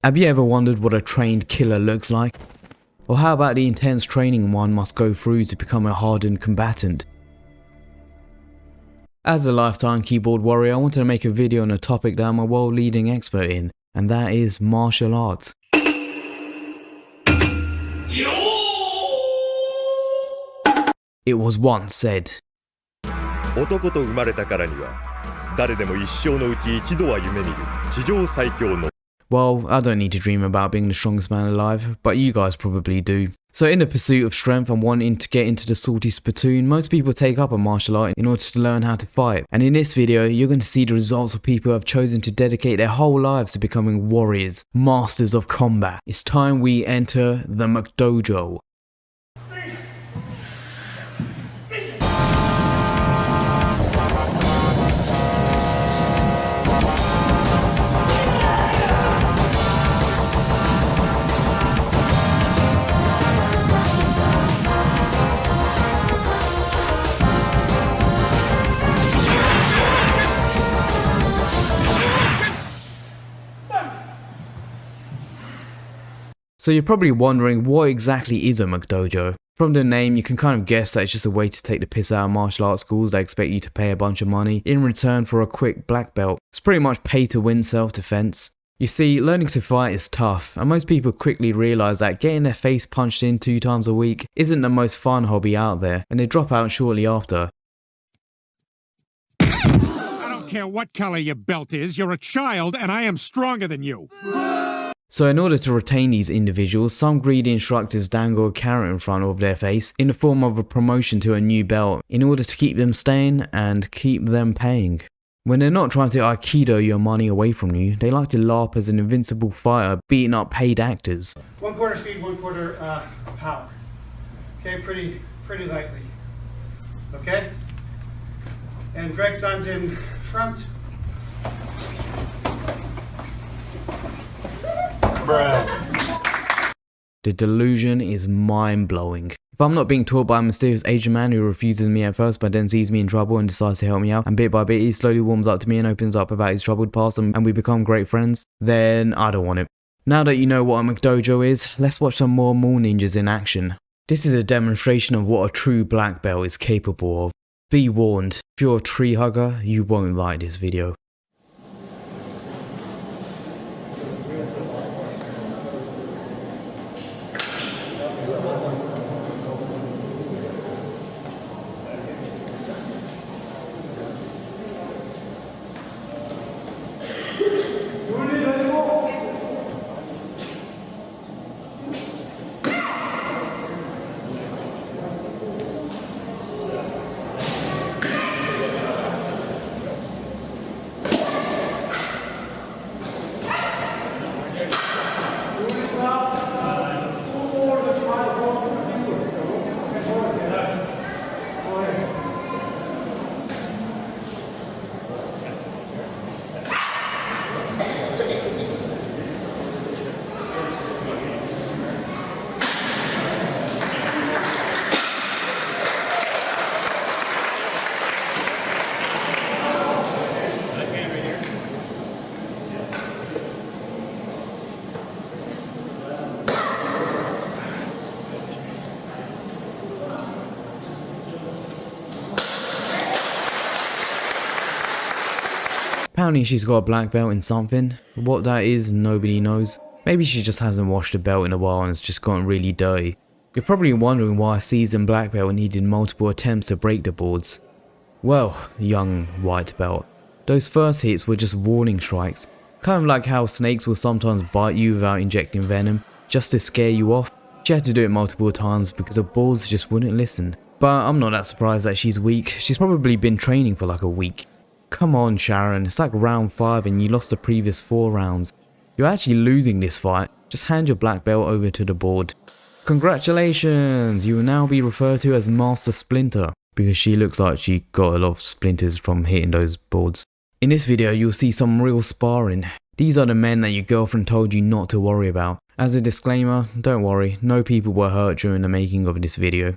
Have you ever wondered what a trained killer looks like? Or how about the intense training one must go through to become a hardened combatant? As a lifetime keyboard warrior, I wanted to make a video on a topic that I'm a world-leading expert in, and that is martial arts. It was once said,男と生まれたからには誰でも一生のうち一度は夢見る地上最強の well, I don't need to dream about being the strongest man alive, but you guys probably do. So in the pursuit of strength and wanting to get into the salty spittoon, most people take up a martial art in order to learn how to fight. And in this video, you're going to see the results of people who have chosen to dedicate their whole lives to becoming warriors, masters of combat. It's time we enter the McDojo. So you're probably wondering, what exactly is a McDojo? From the name, you can kind of guess that it's just a way to take the piss out of martial arts schools that expect you to pay a bunch of money in return for a quick black belt. It's pretty much pay to win self-defense. You see, learning to fight is tough, and most people quickly realise that getting their face punched in 2 times a week isn't the most fun hobby out there, and they drop out shortly after. I don't care what color your belt is, you're a child and I am stronger than you. So in order to retain these individuals, some greedy instructors dangle a carrot in front of their face in the form of a promotion to a new belt in order to keep them staying and keep them paying. When they're not trying to aikido your money away from you, they like to LARP as an invincible fighter beating up paid actors. 1/4 speed, 1/4 power. Okay, pretty lightly. Okay? And Greg's-son's in front. The delusion is mind-blowing. If I'm not being taught by a mysterious Asian man who refuses me at first but then sees me in trouble and decides to help me out, and bit by bit he slowly warms up to me and opens up about his troubled past and we become great friends, then I don't want it. Now that you know what a McDojo is, let's watch some more Mall Ninjas in action. This is a demonstration of what a true black belt is capable of. Be warned, if you're a tree hugger, you won't like this video. Apparently she's got a black belt in something. What that is, nobody knows. Maybe she just hasn't washed the belt in a while and it's just gotten really dirty. You're probably wondering why a seasoned black belt needed multiple attempts to break the boards. Well, young white belt, those first hits were just warning strikes. Kind of like how snakes will sometimes bite you without injecting venom, just to scare you off. She had to do it multiple times because her balls just wouldn't listen. But I'm not that surprised that she's weak. She's probably been training for like a week. Come on Sharon, it's like round 5 and you lost the previous 4 rounds. You're actually losing this fight. Just hand your black belt over to the board. Congratulations! You will now be referred to as Master Splinter, because she looks like she got a lot of splinters from hitting those boards. In this video you'll see some real sparring. These are the men that your girlfriend told you not to worry about. As a disclaimer, don't worry, no people were hurt during the making of this video.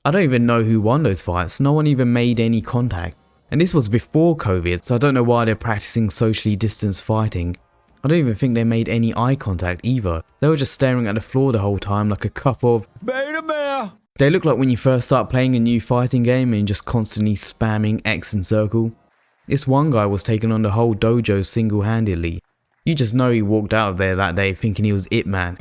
I don't even know who won those fights, no one even made any contact. And this was before COVID, so I don't know why they're practicing socially distanced fighting. I don't even think they made any eye contact either. They were just staring at the floor the whole time like a couple of beta bear. They look like when you first start playing a new fighting game and just constantly spamming X and circle. This one guy was taking on the whole dojo single-handedly. You just know he walked out of there that day thinking he was it man.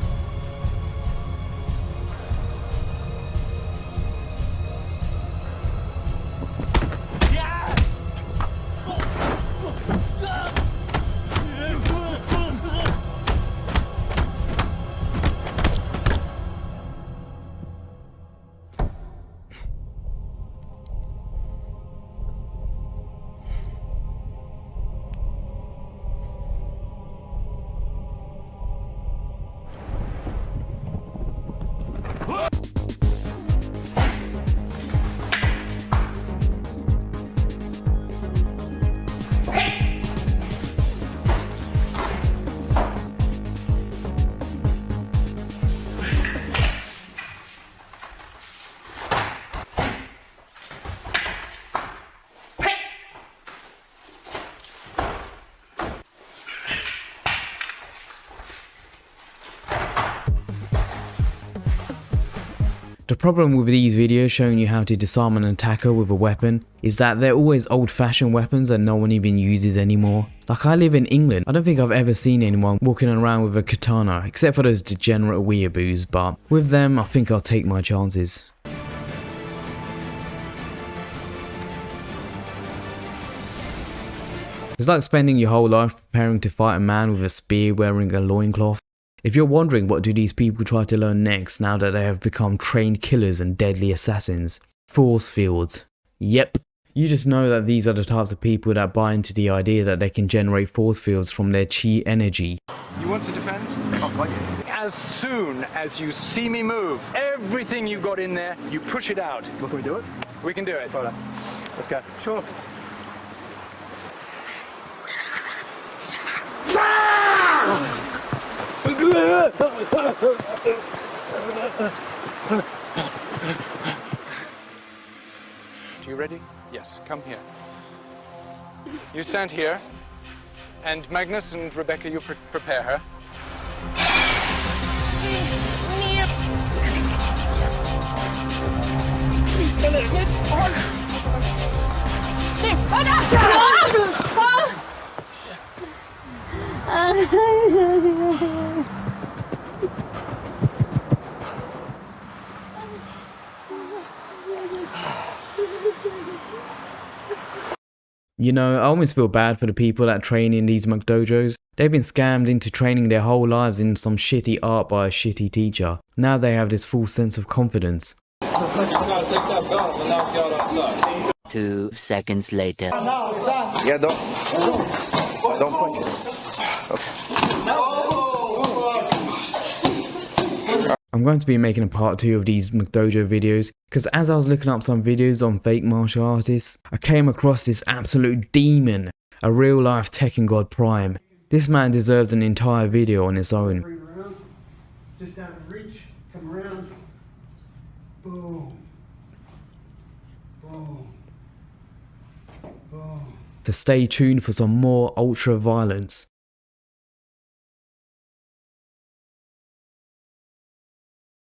The problem with these videos showing you how to disarm an attacker with a weapon is that they're always old-fashioned weapons that no one even uses anymore. Like, I live in England, I don't think I've ever seen anyone walking around with a katana, except for those degenerate weeaboos, but with them I think I'll take my chances. It's like spending your whole life preparing to fight a man with a spear wearing a loincloth. If you're wondering what do these people try to learn next now that they have become trained killers and deadly assassins? Force fields. Yep. You just know that these are the types of people that buy into the idea that they can generate force fields from their chi energy. You want to defend? As soon as you see me move, everything you got in there, you push it out. Well, can we do it? We can do it. Right, let's go. Sure. You ready? Yes, come here. You stand here, and Magnus and Rebecca, you prepare her. You know, I almost feel bad for the people that train in these McDojos. They've been scammed into training their whole lives in some shitty art by a shitty teacher. Now they have this false sense of confidence. 2 seconds later. Yeah, don't punch it. I'm going to be making a part 2 of these McDojo videos because as I was looking up some videos on fake martial artists, I came across this absolute demon, a real life Tekken God Prime. This man deserves an entire video on its own. Bring it around. Just out of reach. Come around. Boom. Boom. Boom. So stay tuned for some more ultra violence.